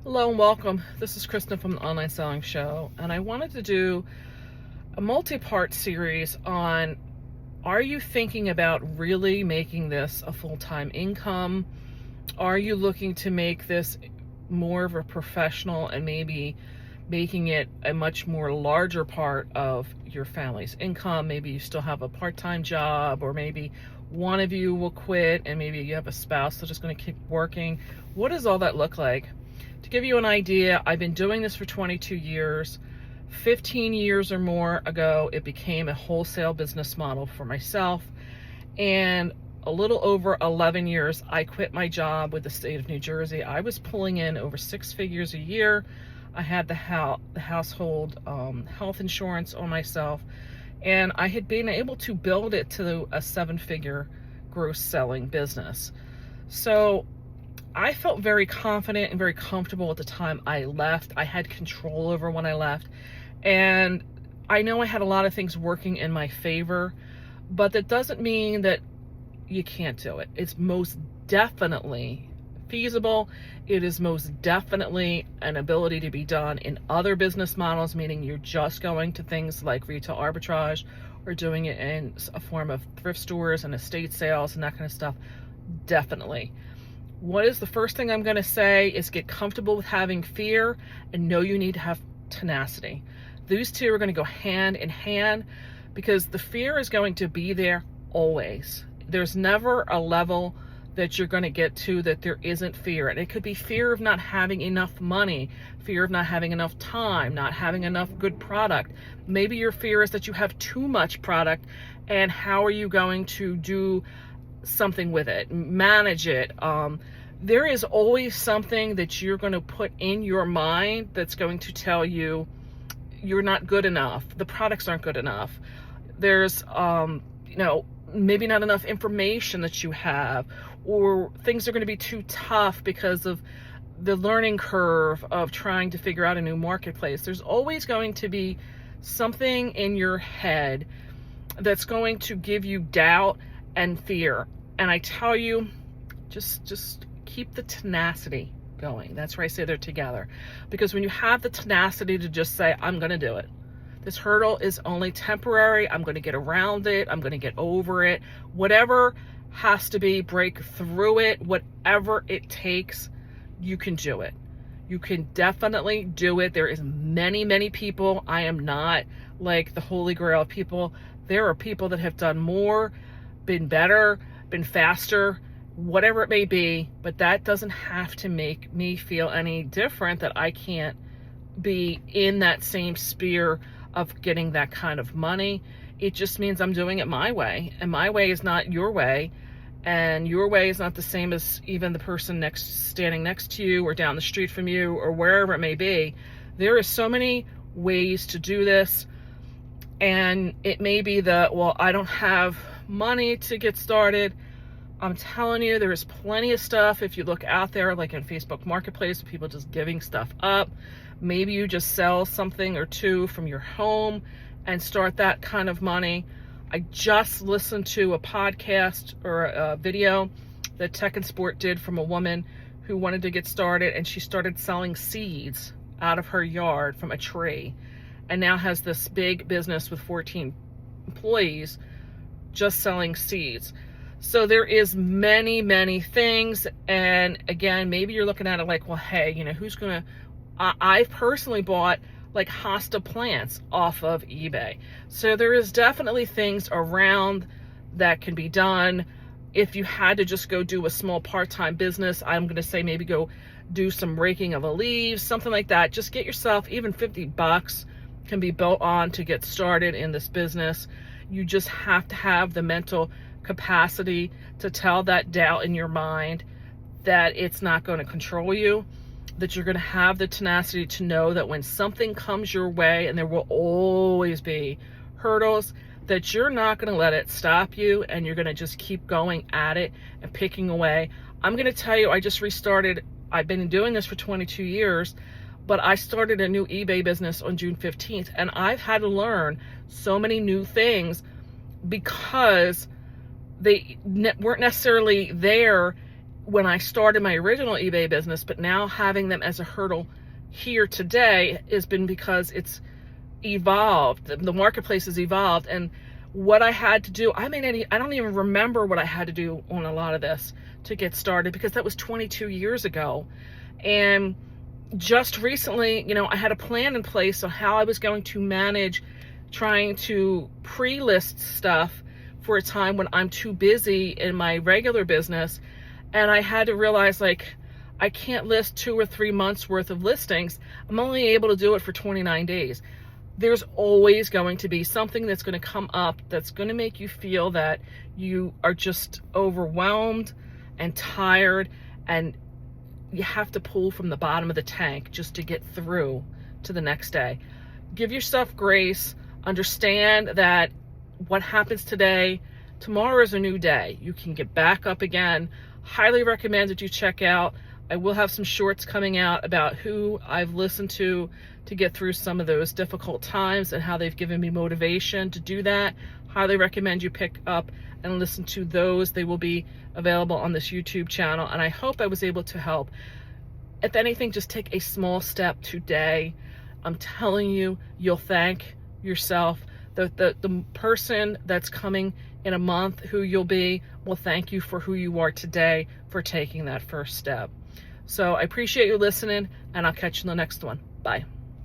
Hello and welcome. This is Kristen from the Online Selling Show, and I wanted to do a multi-part series on, are you thinking about really making this a full-time income? Are you looking to make this more of a professional and maybe making it a much more larger part of your family's income? Maybe you still have a part-time job, or maybe one of you will quit and maybe you have a spouse that's just going to keep working. What does all that look like? To give you an idea, I've been doing this for 22 years. 15 years or more ago, it became a wholesale business model for myself. And a little over 11 years, I quit my job with the state of New Jersey. I was pulling in over 6 figures a year. I had the household health insurance on myself, and I had been able to build it to a 7-figure gross selling business. So I felt very confident and very comfortable at the time I left. I had control over when I left. And I know I had a lot of things working in my favor, but that doesn't mean that you can't do it. It's most definitely feasible. It is most definitely an ability to be done in other business models, meaning you're just going to things like retail arbitrage or doing it in a form of thrift stores and estate sales and that kind of stuff. Definitely. What is the first thing I'm going to say is get comfortable with having fear and know you need to have tenacity. These two are going to go hand in hand, because the fear is going to be there always. There's never a level that you're going to get to that there isn't fear. And it could be fear of not having enough money, fear of not having enough time, not having enough good product. Maybe your fear is that you have too much product, and how are you going to do something with it, manage it? There is always something that you're going to put in your mind that's going to tell you you're not good enough, the products aren't good enough, there's maybe not enough information that you have, or things are going to be too tough because of the learning curve of trying to figure out a new marketplace. There's always going to be something in your head that's going to give you doubt and fear. And I tell you, just keep the tenacity going. That's where I say they're together. Because when you have the tenacity to just say, I'm going to do it. This hurdle is only temporary. I'm going to get around it. I'm going to get over it. Whatever has to be, break through it. Whatever it takes, you can do it. You can definitely do it. There is many people. I am not like the holy grail of people. There are people that have done more, been better, been faster, whatever it may be, but that doesn't have to make me feel any different that I can't be in that same sphere of getting that kind of money. It just means I'm doing it my way, and my way is not your way, and your way is not the same as even the person standing next to you or down the street from you or wherever it may be. There is so many ways to do this, and it may be that, well, I don't have money to get started. I'm telling you, there is plenty of stuff if you look out there, like in Facebook Marketplace, people just giving stuff up. Maybe you just sell something or two from your home and start that kind of money. I just listened to a podcast or a video that Tech and Sport did from a woman who wanted to get started, and she started selling seeds out of her yard from a tree, and now has this big business with 14 employees just selling seeds. So there is many things. And again, maybe you're looking at it like, well, hey, who's gonna, I've personally bought like hosta plants off of eBay. So there is definitely things around that can be done. If you had to just go do a small part-time business, I'm going to say maybe go do some raking of the leaves, something like that. Just get yourself, even $50 can be built on to get started in this business. You just have to have the mental capacity to tell that doubt in your mind that it's not going to control you, that you're going to have the tenacity to know that when something comes your way, and there will always be hurdles, that you're not going to let it stop you, and you're going to just keep going at it and picking away. I'm going to tell you, I just restarted. I've been doing this for 22 years, but I started a new eBay business on June 15th, and I've had to learn so many new things because they weren't necessarily there when I started my original eBay business, but now having them as a hurdle here today has been because it's evolved. The marketplace has evolved, and what I had to do, I don't even remember what I had to do on a lot of this to get started, because that was 22 years ago. And just recently, I had a plan in place on how I was going to manage trying to pre-list stuff for a time when I'm too busy in my regular business. And I had to realize, like, I can't list 2 or 3 months worth of listings. I'm only able to do it for 29 days. There's always going to be something that's going to come up that's going to make you feel that you are just overwhelmed and tired, and you have to pull from the bottom of the tank just to get through to the next day. Give yourself grace. Understand that what happens today, tomorrow is a new day. You can get back up again. Highly recommend that you check out. I will have some shorts coming out about who I've listened to get through some of those difficult times and how they've given me motivation to do that. Highly recommend you pick up and listen to those. They will be available on this YouTube channel, and I hope I was able to help. If anything, just take a small step today. I'm telling you, you'll thank yourself. The person that's coming in a month, who you'll be, will thank you for who you are today, for taking that first step. So I appreciate you listening, and I'll catch you in the next one. Bye.